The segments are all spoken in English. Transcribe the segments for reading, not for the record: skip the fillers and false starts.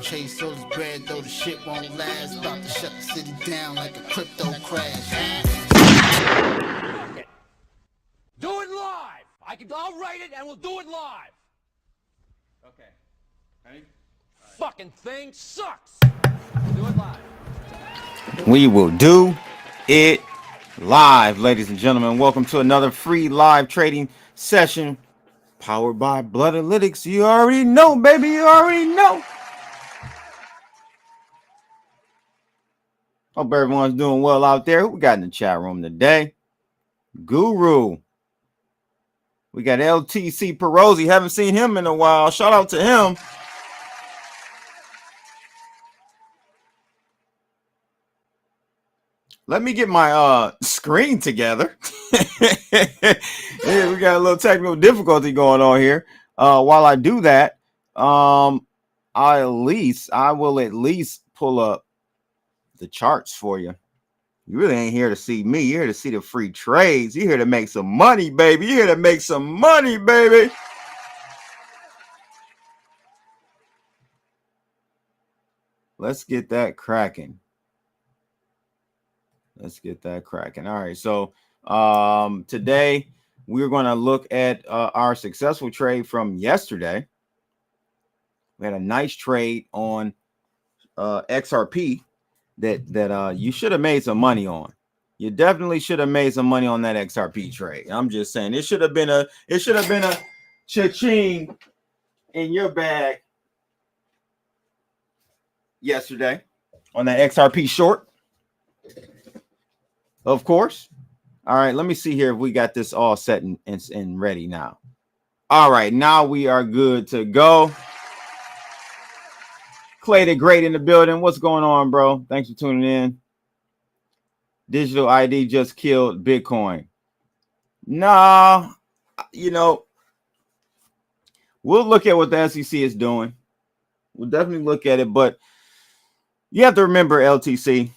Chase all this bread, though the shit won't last. About to shut the city down like a crypto crash. Do it live! I'll write it and we'll do it live! Okay. Ready? Fucking thing sucks! We'll do it live. We will do it live, ladies and gentlemen. Welcome to another free live trading session powered by Bloodalytics. You already know, baby. You already know. Hope everyone's doing well out there. Who we got in the chat room today? Guru. We got LTC Perosi. Haven't seen him in a while. Shout out to him. Let me get my screen together. Yeah, we got a little technical difficulty going on here. While I do that, I will at least pull up the charts for you. You really ain't here to see me. You're here to see the free trades. You're here to make some money, baby. You're here to make some money, baby. Let's get that cracking. Let's get that cracking. All right. So today we're going to look at our successful trade from yesterday. We had a nice trade on XRP that you should have made some money on. You definitely should have made some money on that XRP trade. I'm just saying it should have been a cha-ching in your bag yesterday on that XRP short. Of course. All right, let me see here if we got this all set and ready now. All right, now we are good to go. Clay the Great in the building. What's going on, bro? Thanks for tuning in. Digital ID just killed Bitcoin. Nah, you know, we'll look at what the SEC is doing. We'll definitely look at it, but you have to remember, LTC,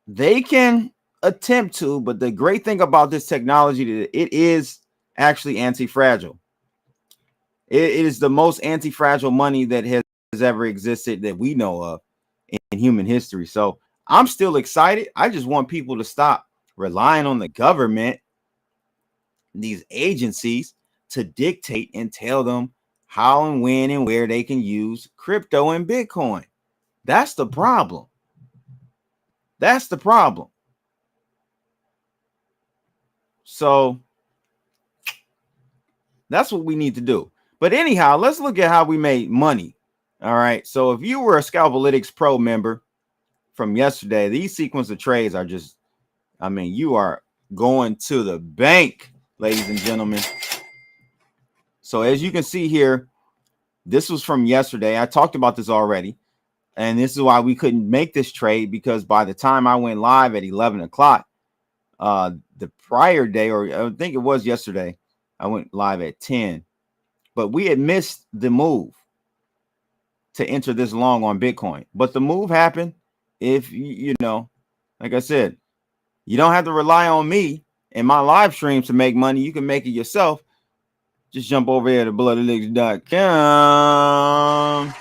they can attempt to, but the great thing about this technology, it is actually anti-fragile. It is the most anti-fragile money that has ever existed that we know of in human history. So I'm still excited. I just want people to stop relying on the government, these agencies, to dictate and tell them how and when and where they can use crypto and Bitcoin. That's the problem. That's the problem. So that's what we need to do. But anyhow, let's look at how we made money. All right. So if you were a Scalpalytics Pro member from yesterday, these sequence of trades are just, I mean, you are going to the bank, ladies and gentlemen. So as you can see here, this was from yesterday. I talked about this already. And this is why we couldn't make this trade, because by the time I went live at 11 o'clock, the prior day, or I think it was yesterday, I went live at 10. But we had missed the move to enter this long on Bitcoin. But the move happened. If you know, like I said, you don't have to rely on me and my live streams to make money. You can make it yourself. Just jump over here to bloodalytics.com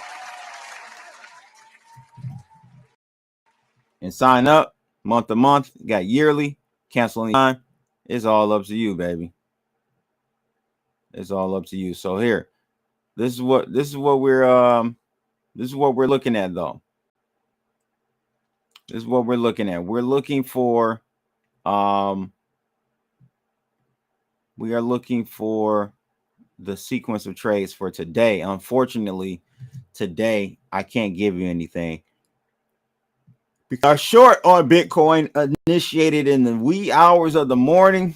and sign up month to month. You got yearly, cancel anytime. It's all up to you, baby. It's all up to you. So here, this is what we're looking at, though. This is what we're looking at. We're looking for we are looking for the sequence of trades for today. Unfortunately, today I can't give you anything. Our short on Bitcoin initiated in the wee hours of the morning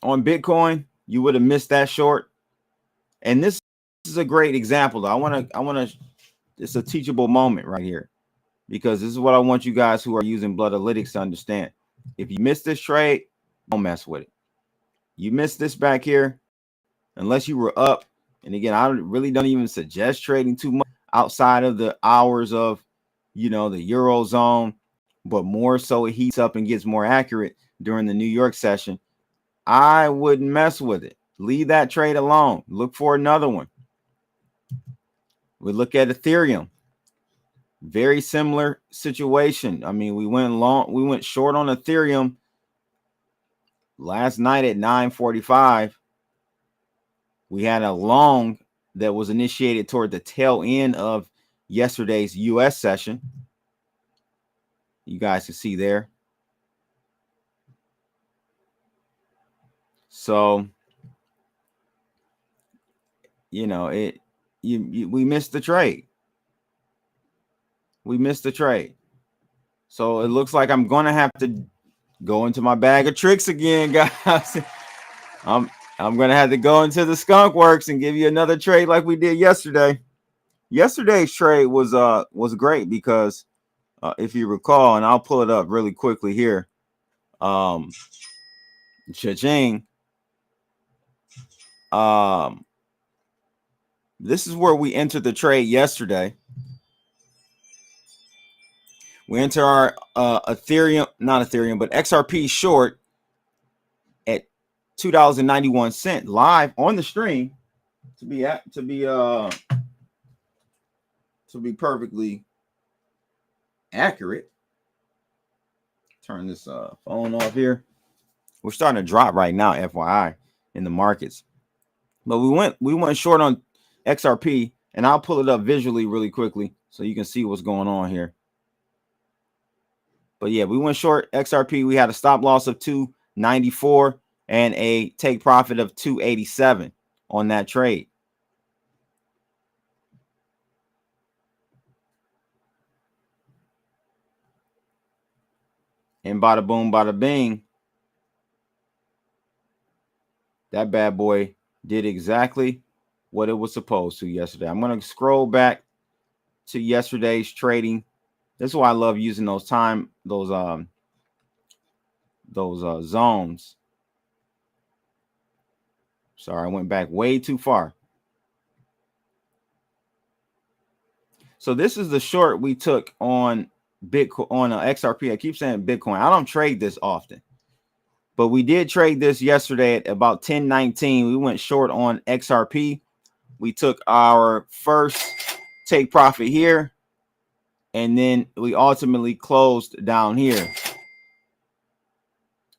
on Bitcoin. You would have missed that short. And this is a great example, though. I want to, it's a teachable moment right here, because this is what I want you guys who are using Bloodalytics to understand. If you miss this trade, don't mess with it. You missed this back here, unless you were up. And again, I really don't even suggest trading too much outside of the hours of, you know, the Eurozone, but more so it heats up and gets more accurate during the New York session. I wouldn't mess with it. Leave that trade alone. Look for another one. We look at Ethereum. Very similar situation. I mean, we went short on Ethereum last night at 9:45. We had a long that was initiated toward the tail end of yesterday's US session. You guys can see there. So, you know, we missed the trade. We missed the trade. So it looks like I'm going to have to go into my bag of tricks again, guys. I'm going to have to go into the skunk works and give you another trade like we did yesterday. Yesterday's trade was great because if you recall, and I'll pull it up really quickly here. Cha-ching. This is where we entered the trade yesterday. We enter our Ethereum, not Ethereum, but XRP short at $2.91 live on the stream, to be perfectly accurate. Turn this phone off here. We're starting to drop right now, FYI, in the markets. But we went short on XRP, and I'll pull it up visually really quickly so you can see what's going on here. But yeah, we went short XRP. We had a stop loss of 294 and a take profit of 287 on that trade. And bada boom, bada bing, that bad boy did exactly what it was supposed to yesterday. I'm going to scroll back to yesterday's trading. This is why I love using those zones. Sorry, I went back way too far. So this is the short we took on Bitcoin, on XRP. I keep saying Bitcoin. I don't trade this often, but we did trade this yesterday at about 10:19. We went short on XRP. We took our first take profit here, and then we ultimately closed down here.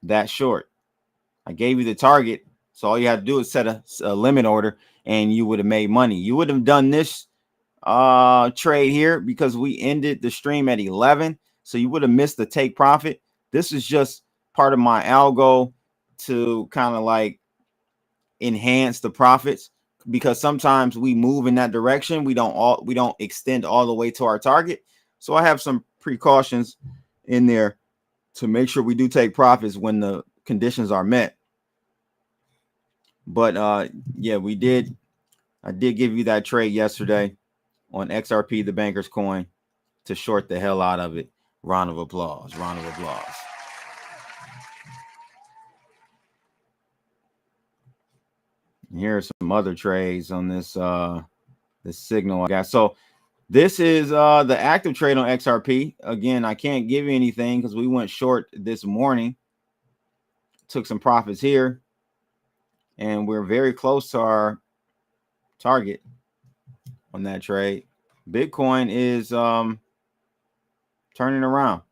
That short. I gave you the target So all you have to do is set a limit order and you would have made money. You would have done this trade here because we ended the stream at 11. So you would have missed the take profit. This is just part of my algo to kind of like enhance the profits, because sometimes we move in that direction. We don't extend all the way to our target. So I have some precautions in there to make sure we do take profits when the conditions are met. But yeah, I did give you that trade yesterday on XRP, the banker's coin, to short the hell out of it. Round of applause. Round of applause. Here are some other trades on this this signal I got. So this is the active trade on XRP. Again, I can't give you anything because we went short this morning. Took some profits here, and we're very close to our target on that trade. Bitcoin is turning around.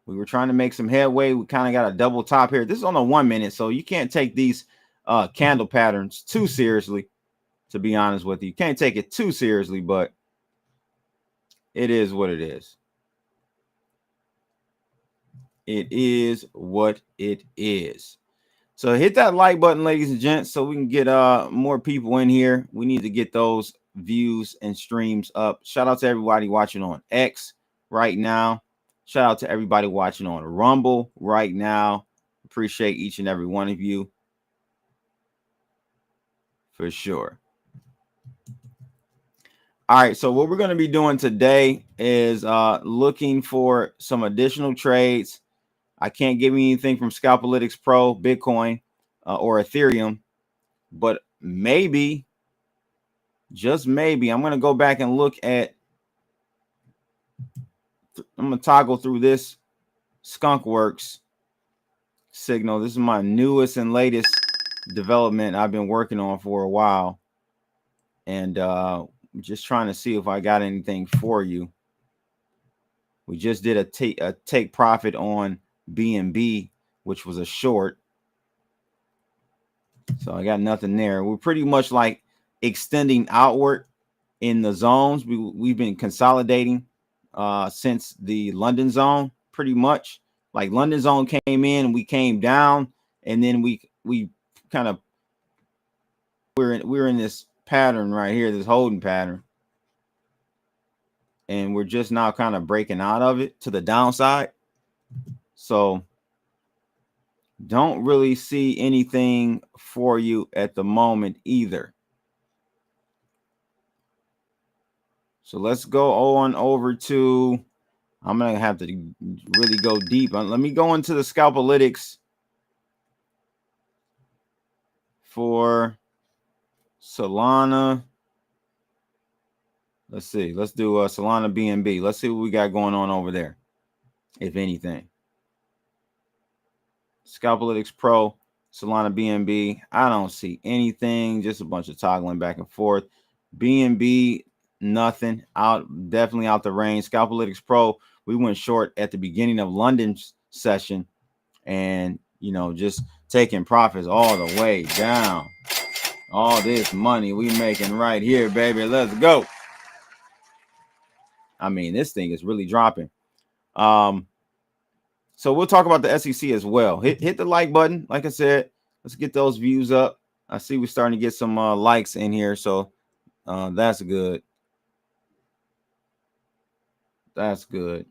We were trying to make some headway. We kind of got a double top here. This is on the 1 minute, so you can't take these candle patterns too seriously, to be honest with you. You can't take it too seriously, but it is what it is. It is what it is. So hit that like button, ladies and gents, so we can get more people in here. We need to get those views and streams up. Shout out to everybody watching on X right now. Shout out to everybody watching on Rumble right now. Appreciate each and every one of you. For sure. All right, so what we're going to be doing today is looking for some additional trades. I can't give you anything from Scalpalytics Pro, Bitcoin, or Ethereum, but maybe, just maybe, I'm going to go back and look at, I'm going to toggle through this Skunkworks signal. This is my newest and latest development I've been working on for a while. And just trying to see if I got anything for you. We just did a take profit on BNB, which was a short. So I got nothing there. We're pretty much like extending outward in the zones. We've been consolidating since the London zone, pretty much. Like London zone came in, we came down, and then we kind of we're in this pattern right here, this holding pattern. And we're just now kind of breaking out of it to the downside. So don't really see anything for you at the moment either. So let's go on over to, I'm going to have to really go deep. Let me go into the Scalpalytics for Solana. Let's see. Let's do Solana BNB. Let's see what we got going on over there, if anything. Scalpalytics Pro, Solana BNB. I don't see anything. Just a bunch of toggling back and forth. BNB, nothing. Out, definitely out the range. Scalpalytics Pro, we went short at the beginning of London's session, and you know, just taking profits all the way down. All this money we making right here, baby. Let's go. I mean, this thing is really dropping. So we'll talk about the SEC as well. Hit the like button. Like I said, let's get those views up. I see we're starting to get some likes in here, so that's good. That's good.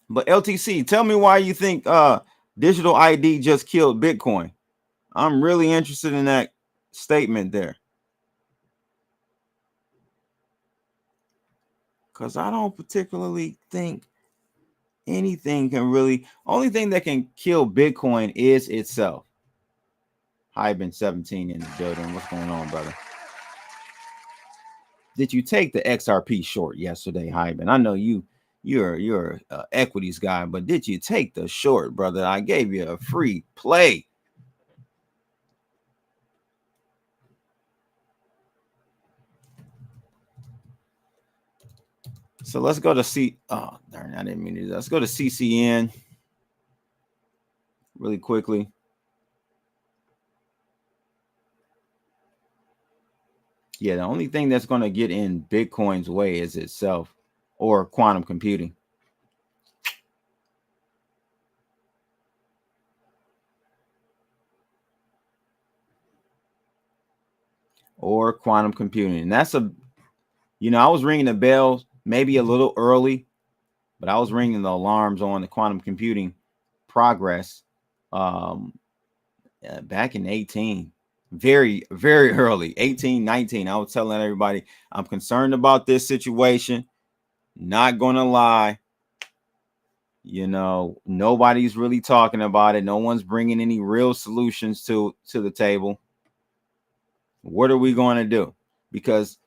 But LTC, tell me why you think digital ID just killed Bitcoin. I'm really interested in that statement there. Because I don't particularly think anything can really, only thing that can kill Bitcoin is itself. Hyben 17 in the building. What's going on, brother? Did you take the XRP short yesterday, Hyben? I know you're an equities guy, but did you take the short, brother? I gave you a free play. So let's go to oh, darn, I didn't mean to do that. Let's go to CCN really quickly. Yeah, the only thing that's going to get in Bitcoin's way is itself, or quantum computing. Or quantum computing. And that's a, I was ringing the bells maybe a little early, but I was ringing the alarms on the quantum computing progress back in 18. Very, very early, 18, 19. I was telling everybody, I'm concerned about this situation. Not going to lie. Nobody's really talking about it. No one's bringing any real solutions to the table. What are we going to do? Because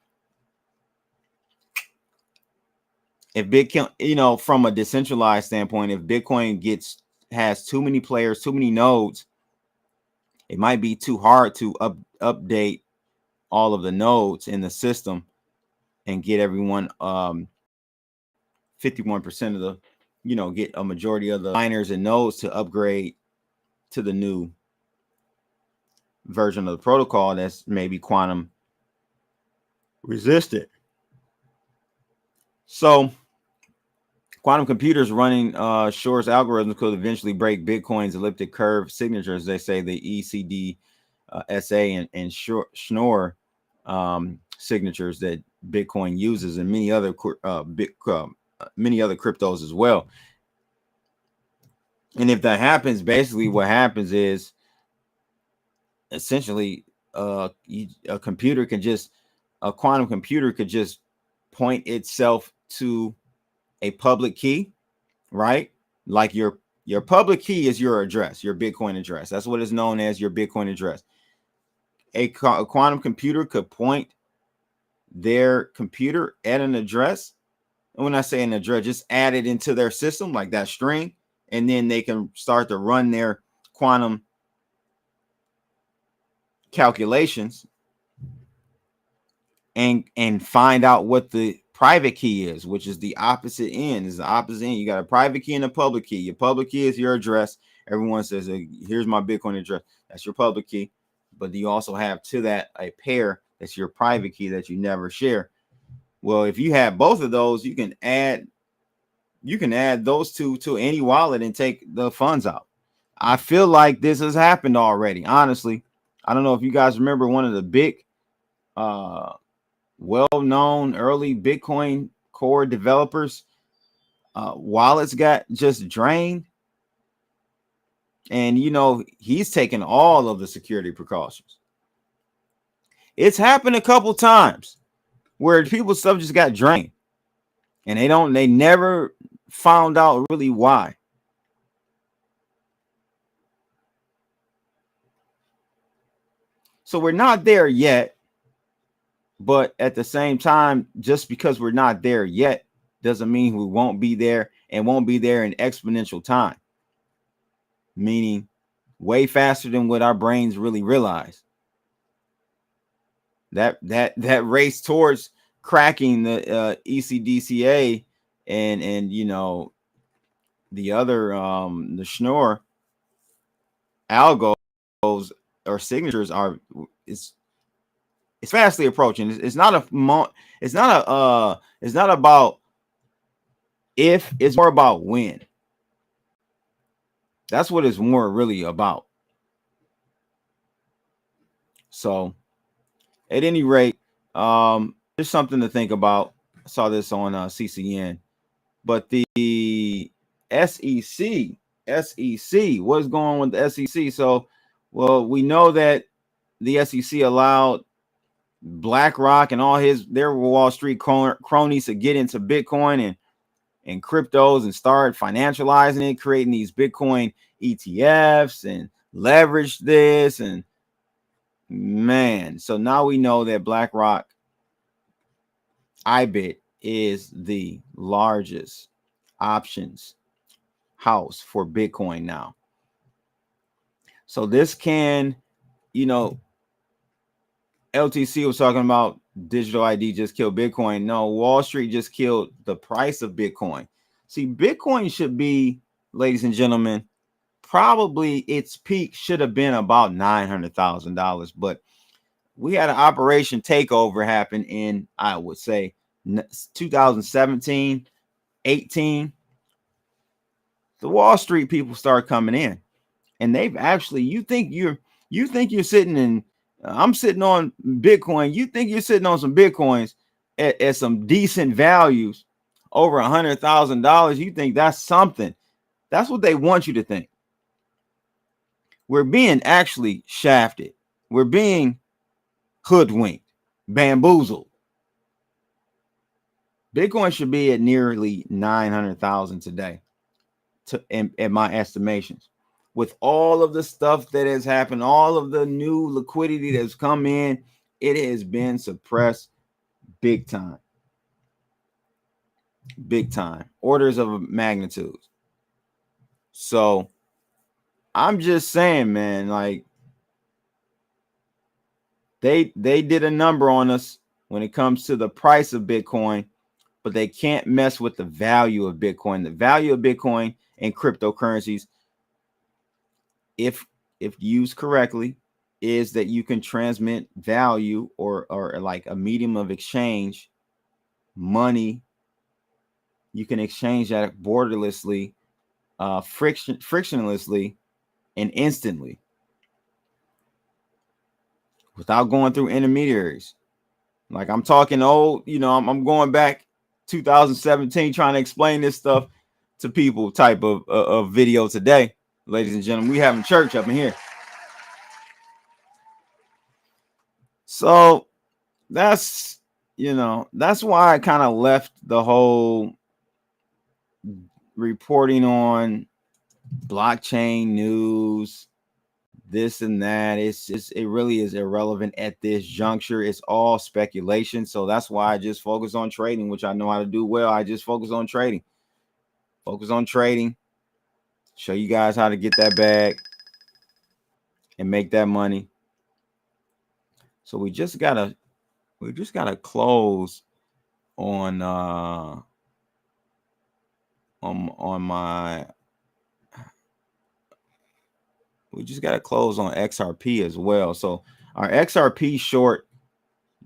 if Bitcoin, from a decentralized standpoint, if Bitcoin has too many players, too many nodes, it might be too hard to update all of the nodes in the system and get everyone 51% of the, get a majority of the miners and nodes to upgrade to the new version of the protocol that's maybe quantum resistant. So quantum computers running Shor's algorithms could eventually break Bitcoin's elliptic curve signatures. They say the ECD SA and Schnorr signatures that Bitcoin uses, and many other cryptos as well. And if that happens, basically what happens is essentially a quantum computer could just point itself to a public key, right? Like your public key is your address, your Bitcoin address. That's what is known as your Bitcoin address. A quantum computer could point their computer at an address. And when I say an address, just add it into their system, like that string, and then they can start to run their quantum calculations and find out what the private key is, which is the opposite end. Is the opposite end. You got a private key and a public key. Your public key is your address. Everyone says, here's my Bitcoin address. That's your public key. But you also have to that a pair that's your private key that you never share. Well, if you have both of those, you can add those two to any wallet and take the funds out. I feel like this has happened already. Honestly, I don't know if you guys remember one of the big well-known early Bitcoin core developers wallets got just drained, and he's taken all of the security precautions. It's happened a couple times where people's stuff just got drained, and they never found out really why. So we're not there yet. But at the same time, just because we're not there yet doesn't mean we won't be there, and won't be there in exponential time, meaning way faster than what our brains really realize. That race towards cracking the ECDCA and the other the Schnorr algos or signatures it's fastly approaching. It's not about if, it's more about when. That's what it's more really about. So at any rate, there's something to think about. I saw this on CCN, but the SEC, what's going on with the SEC? So, well, we know that the SEC allowed BlackRock and all their Wall Street cronies to get into Bitcoin and cryptos and start financializing it, creating these Bitcoin ETFs and leverage this. And man, so now we know that BlackRock IBIT is the largest options house for Bitcoin now. So this can, LTC was talking about digital ID just killed Bitcoin. No, Wall Street just killed the price of Bitcoin. See, Bitcoin should be, ladies and gentlemen, probably its peak should have been about $900,000. But we had an operation takeover happen in, I would say, 2017, 18. The Wall Street people start coming in, and they've actually, you think you're sitting in, I'm sitting on Bitcoin. You think you're sitting on some Bitcoins at some decent values, over $100,000. You think that's something. That's what they want you to think. We're being actually shafted. We're being hoodwinked, bamboozled. Bitcoin should be at nearly 900,000 today, in my estimations. With all of the stuff that has happened, all of the new liquidity that's come in, it has been suppressed big time. Big time. Orders of magnitude. So I'm just saying, man, like they did a number on us when it comes to the price of Bitcoin, but they can't mess with the value of Bitcoin. The value of Bitcoin and cryptocurrencies, if used correctly, is that you can transmit value or like a medium of exchange, money. You can exchange that borderlessly, frictionlessly, and instantly without going through intermediaries. Like I'm talking old, I'm going back 2017 trying to explain this stuff to people type of video today. Ladies and gentlemen, we having church up in here. So that's why I kind of left the whole reporting on blockchain news, this and that. It really is irrelevant at this juncture. It's all speculation. So that's why I just focus on trading, which I know how to do well. I just focus on trading. Show you guys how to get that bag and make that money. So we just gotta close on my, we just got to close on XRP as well. So our XRP short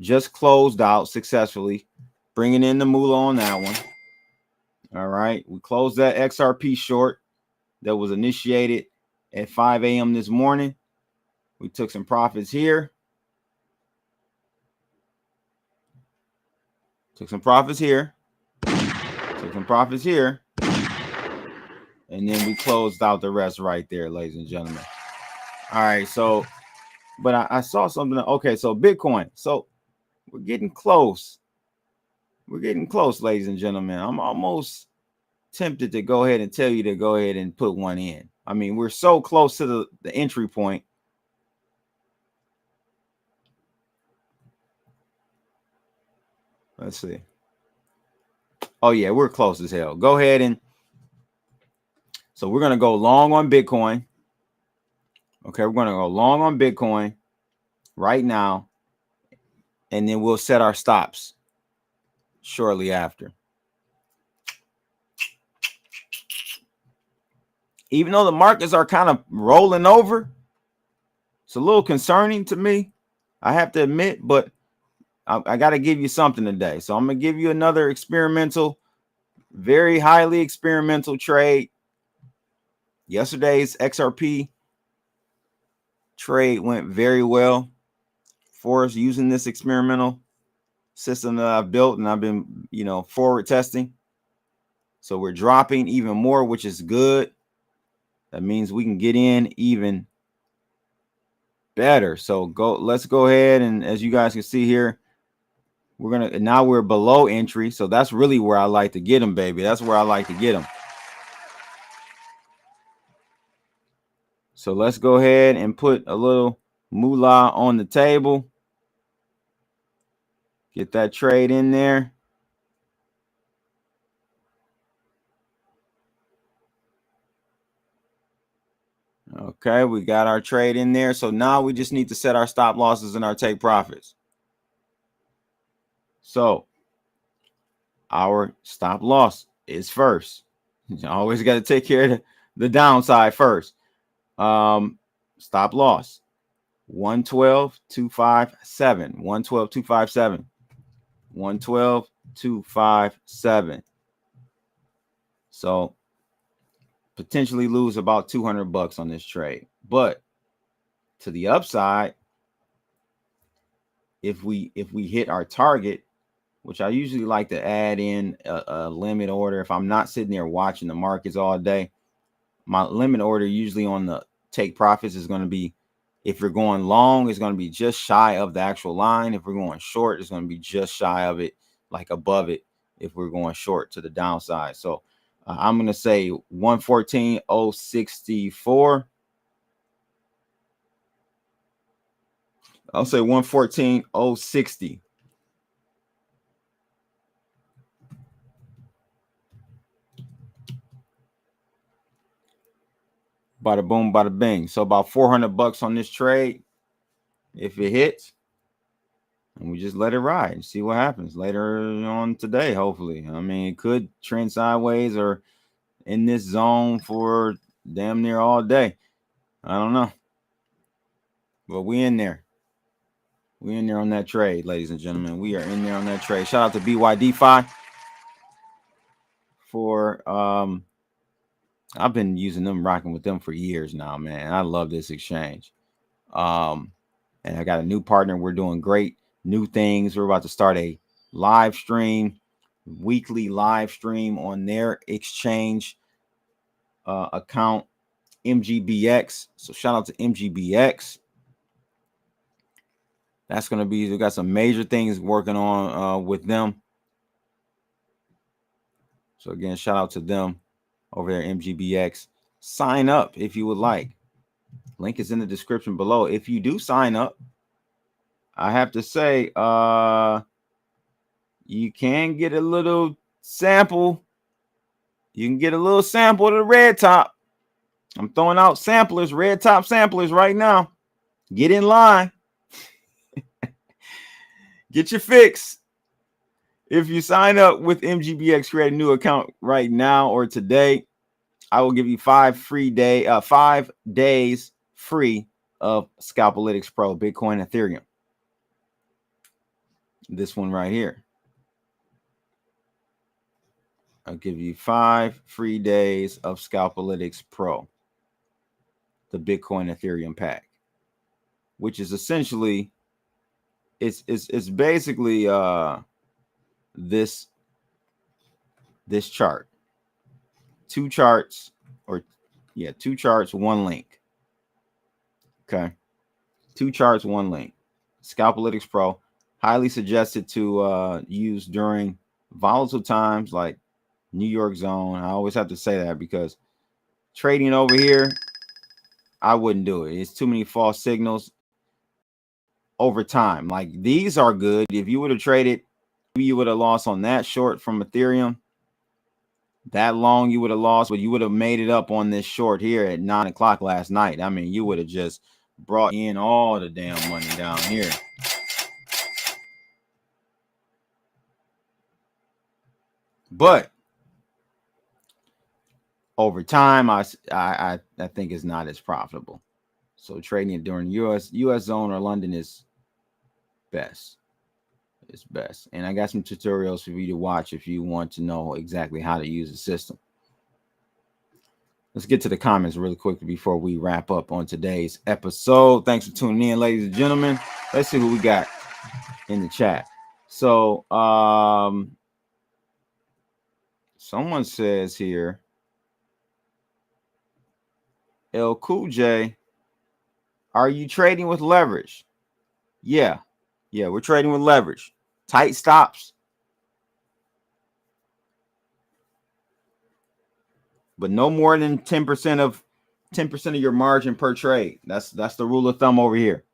just closed out successfully, bringing in the moolah on that one. All right. We closed that XRP short that was initiated at 5 a.m. this morning. We took some profits here. Took some profits here. And then we closed out the rest right there, ladies and gentlemen. All right. So, but I saw something. Okay. So Bitcoin. So we're getting close. Ladies and gentlemen. I'm almost tempted to go ahead and tell you to go ahead and put one in. I mean, we're so close to the entry point. Let's see. Oh, yeah, we're close as hell. Go ahead and so we're going to go long on Bitcoin. Okay, we're going to go long on Bitcoin right now. And then we'll set our stops shortly after. Even though the markets are kind of rolling over, it's a little concerning to me, I have to admit, but I got to give you something today. So I'm going to give you another experimental, very highly experimental trade. Yesterday's XRP trade went very well for us using this experimental system that I've built, and I've been, forward testing. So we're dropping even more, which is good. That means we can get in even better. So let's go ahead, and as you guys can see here, now we're below entry. So that's really where I like to get them, baby. That's where I like to get them. So let's go ahead and put a little moolah on the table. Get that trade in there. Okay, we got our trade in there. So now we just need to set our stop losses and our take profits. So our stop loss is first. You always got to take care of the downside first. Stop loss. 112,257. 112,257. 112,257. So potentially lose about $200 on this trade. But to the upside, if we hit our target, which I usually like to add in a limit order. If I'm not sitting there watching the markets all day, my limit order usually on the take profits is going to be, if you're going long, it's going to be just shy of the actual line. If we're going short, it's going to be just shy of it, like above it, if we're going short to the downside. So I'm going to say 114.064. I'll say 114.060. Bada boom, bada bing. So about $400 on this trade. If it hits, and we just let it ride and see what happens later on today, hopefully. I mean, it could trend sideways or in this zone for damn near all day. I don't know. But we in there. We in there on that trade, ladies and gentlemen. We are in there on that trade. Shout out to BYDFi for I've been using them, rocking with them for years now, man. I love this exchange. And I got a new partner. We're doing great new things. We're about to start a live stream, weekly live stream on their exchange account, MGBX. So shout out to MGBX. That's going to be, we got some major things working on with them. So again, shout out to them over there, MGBX. Sign up if you would like. Link is in the description below. If you do sign up, I have to say, you can get a little sample. You can get a little sample of the red top. I'm throwing out samplers, red top samplers right now. Get in line. Get your fix. If you sign up with MGBX, create a new account right now or today, I will give you 5 days free of Scalpalytics Pro, Bitcoin, Ethereum. This one right here. I'll give you 5 free days of Scalpalytics Pro, the Bitcoin Ethereum pack, which is essentially it's basically this chart. 2 charts, or 2 charts, 1 link. Okay. 2 charts, 1 link. Scalpalytics Pro, highly suggested to use during volatile times like New York zone. I always have to say that because trading over here, I wouldn't do it. It's too many false signals over time. Like these are good. If you would have traded, you would have lost on that short from Ethereum. That long you would have lost, but you would have made it up on this short here at 9 o'clock last night. I mean, you would have just brought in all the damn money down here. But over time, I think it's not as profitable. So trading it during US zone or London is best. It's best. And I got some tutorials for you to watch if you want to know exactly how to use the system. Let's get to the comments really quickly before we wrap up on today's episode. Thanks for tuning in, ladies and gentlemen. Let's see who we got in the chat. So someone says here, El Cool J, are you trading with leverage? Yeah, we're trading with leverage. Tight stops, but no more than 10% of your margin per trade. That's the rule of thumb over here.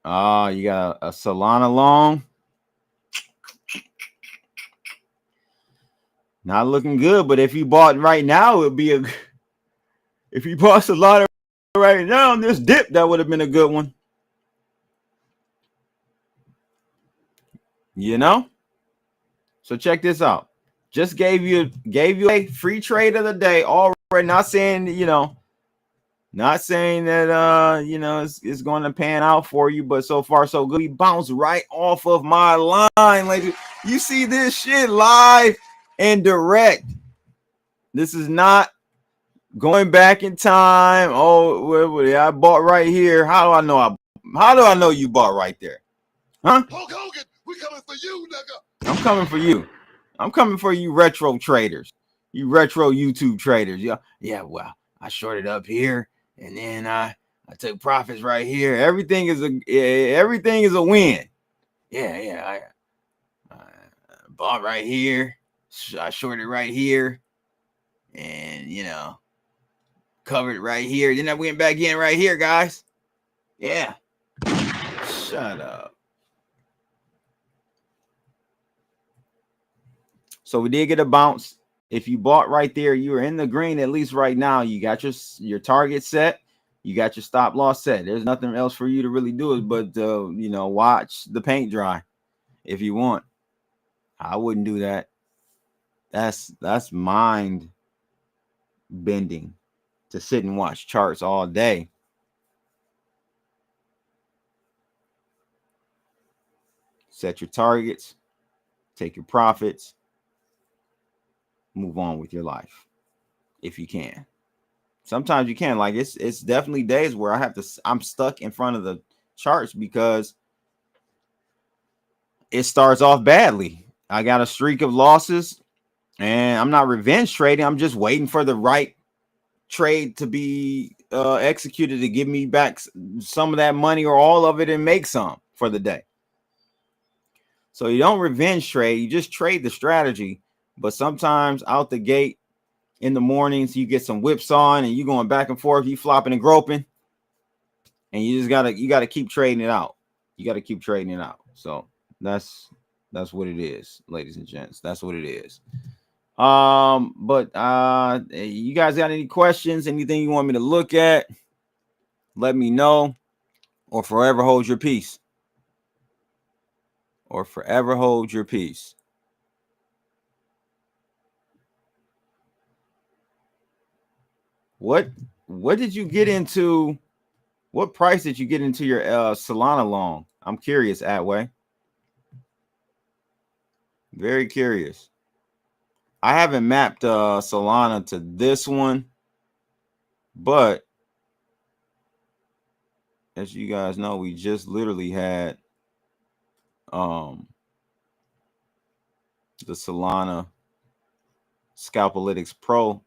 You got a Solana long. Not looking good, but if you bought right now, it would be if you bought Solana right now on this dip, that would have been a good one. You know? So check this out. Just gave you a free trade of the day already. Not saying, Not saying that you know it's going to pan out for you, but so far so good. We bounced right off of my line, ladies. You see this shit live and direct. This is not going back in time. Oh, I bought right here. How do I know? How do I know you bought right there? Huh? Hulk Hogan, we coming for you, nigga. I'm coming for you. I'm coming for you, retro traders. You retro YouTube traders. Yeah. Well, I shorted up here, and then I took profits right here. Everything is a win. Yeah. I bought right here. I shorted right here, and covered it right here. Then I went back in right here, guys. Yeah. Shut up. So we did get a bounce. If you bought right there, you were in the green at least right now. You got your target set. You got your stop loss set. There's nothing else for you to really do but watch the paint dry if you want. I wouldn't do that. That's mind bending to sit and watch charts all day. Set your targets, take your profits, move on with your life if you can. Sometimes you can. Like it's definitely days where I'm stuck in front of the charts because it starts off badly. I got a streak of losses and I'm not revenge trading. I'm just waiting for the right trade to be executed to give me back some of that money or all of it and make some for the day. So you don't revenge trade. You just trade the strategy. But sometimes out the gate in the mornings, you get some whips on and you going back and forth, you flopping and groping. And you just gotta keep trading it out. You got to keep trading it out. So that's what it is, ladies and gents. That's what it is. But you guys got any questions, anything you want me to look at? Let me know, or forever hold your peace. Or forever hold your peace. What did you get into? What price did you get into your Solana long? I'm curious, Atway. Very curious. I haven't mapped Solana to this one, but as you guys know, we just literally had the Solana Scalpalytics Pro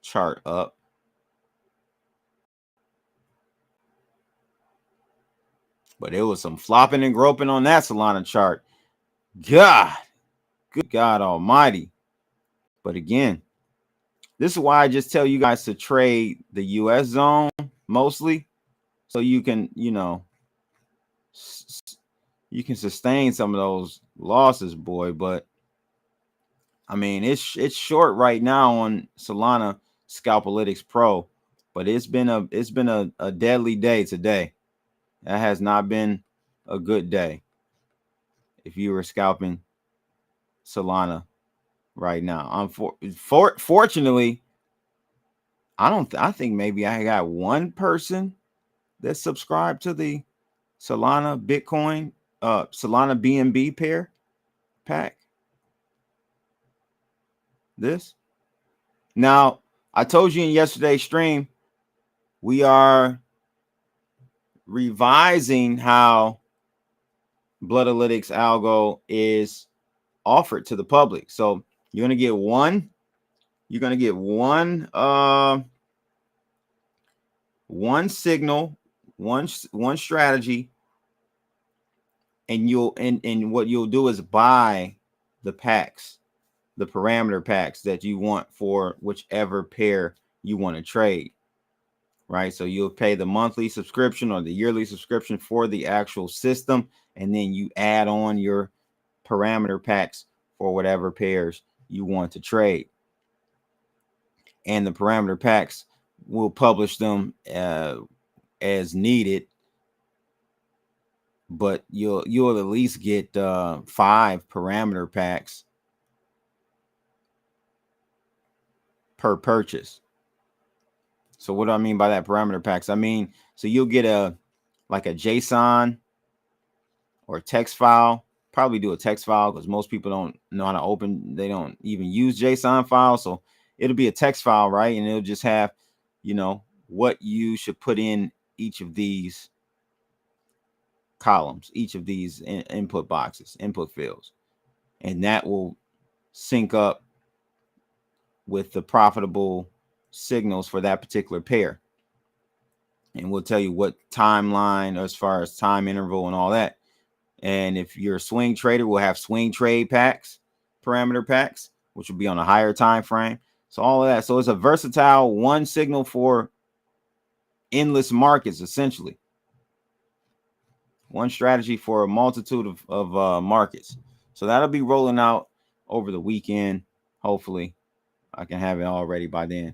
chart up. But it was some flopping and groping on that Solana chart. God, good God almighty. But again, this is why I just tell you guys to trade the US zone mostly, so you can, you can sustain some of those losses, boy. But I mean, it's short right now on Solana Scalpalytics Pro, but it's been a deadly day today. That has not been a good day if you were scalping Solana right now. Fortunately, I think maybe I got one person that subscribed to the Solana Bitcoin, Solana BNB pack. This. Now, I told you in yesterday's stream, we are revising how Bloodalytics algo is offered to the public. So you're gonna get one signal, one strategy, and what you'll do is buy the packs, the parameter packs that you want for whichever pair you want to trade. Right, so you'll pay the monthly subscription or the yearly subscription for the actual system, and then you add on your parameter packs for whatever pairs you want to trade. And the parameter packs will publish them as needed, but you'll at least get 5 parameter packs per purchase. So what do I mean by that, parameter packs? I mean, so you'll get a JSON or text file. Probably do a text file because most people don't know how to open. They don't even use JSON files. So it'll be a text file, right? And it'll just have, you know, what you should put in each of these columns, each of these input boxes, input fields. And that will sync up with the profitable signals for that particular pair. And we'll tell you what timeline as far as time interval and all that. And if you're a swing trader, we'll have swing trade packs, parameter packs, which will be on a higher time frame. So all of that. So it's a versatile one signal for endless markets, essentially. One strategy for a multitude of markets. So that'll be rolling out over the weekend. Hopefully, I can have it all ready by then.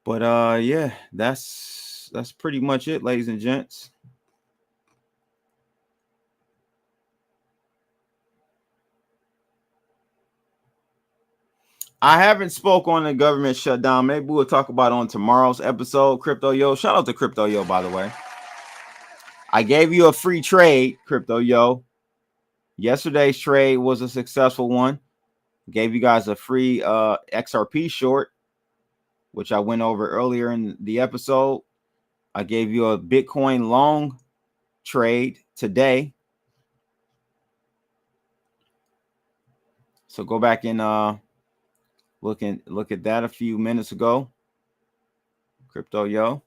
But yeah, that's pretty much it, ladies and gents. I haven't spoke on the government shutdown. Maybe we'll talk about it on tomorrow's episode. Crypto Yo, shout out to Crypto Yo, by the way. I gave you a free trade, Crypto Yo. Yesterday's trade was a successful one. Gave you guys a free XRP short, which I went over earlier in the episode. I gave you a Bitcoin long trade today. So go back and look at that a few minutes ago. Crypto Yo.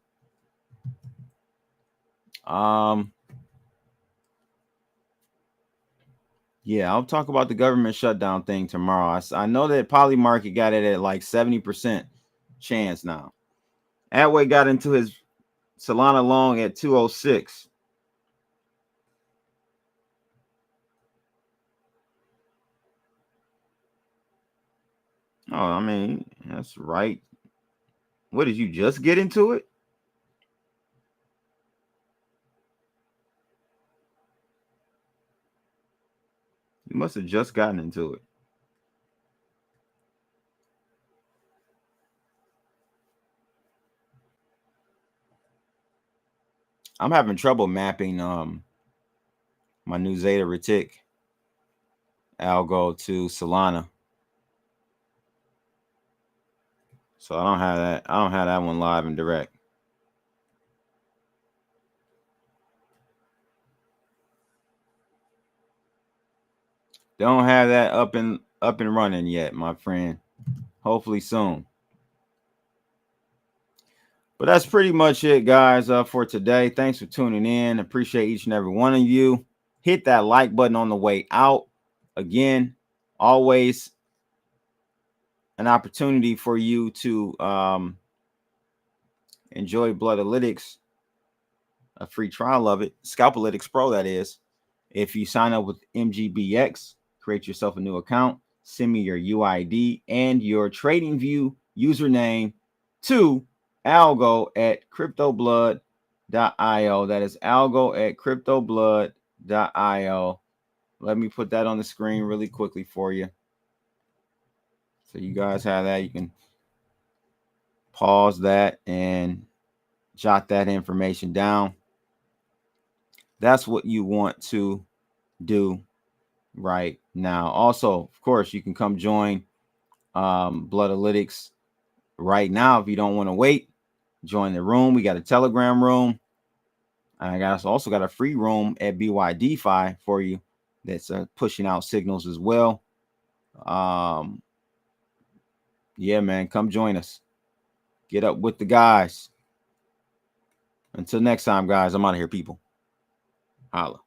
Yeah, I'll talk about the government shutdown thing tomorrow. I know that Polymarket got it at like 70% chance now. Atway got into his Solana long at 206. Oh, I mean, that's right. What, did you just get into it? You must have just gotten into it. I'm having trouble mapping my new Zeta Retic algo to Solana. So I don't have that. I don't have that one live and direct. Don't have that up and running yet, my friend. Hopefully soon. But that's pretty much it, guys, for today. Thanks for tuning in. Appreciate each and every one of you. Hit that like button on the way out. Again, always an opportunity for you to enjoy Bloodalytics, a free trial of it. Scalpalytics Pro, that is. If you sign up with MGBX, create yourself a new account, send me your UID and your TradingView username to algo@cryptoblood.io. That is algo@cryptoblood.io. Let me put that on the screen really quickly for you. So you guys have that. You can pause that and jot that information down. That's what you want to do right now. Also, of course, you can come join Bloodalytics right now if you don't want to wait. Join the room. We got a Telegram room. I also got a free room at BYDFi for you that's pushing out signals as well. Yeah, man, come join us. Get up with the guys. Until next time, guys, I'm out of here, people. Holla.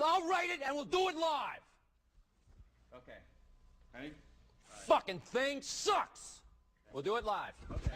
I'll write it and we'll do it live. Okay. Honey? Fucking thing sucks. We'll do it live. Okay.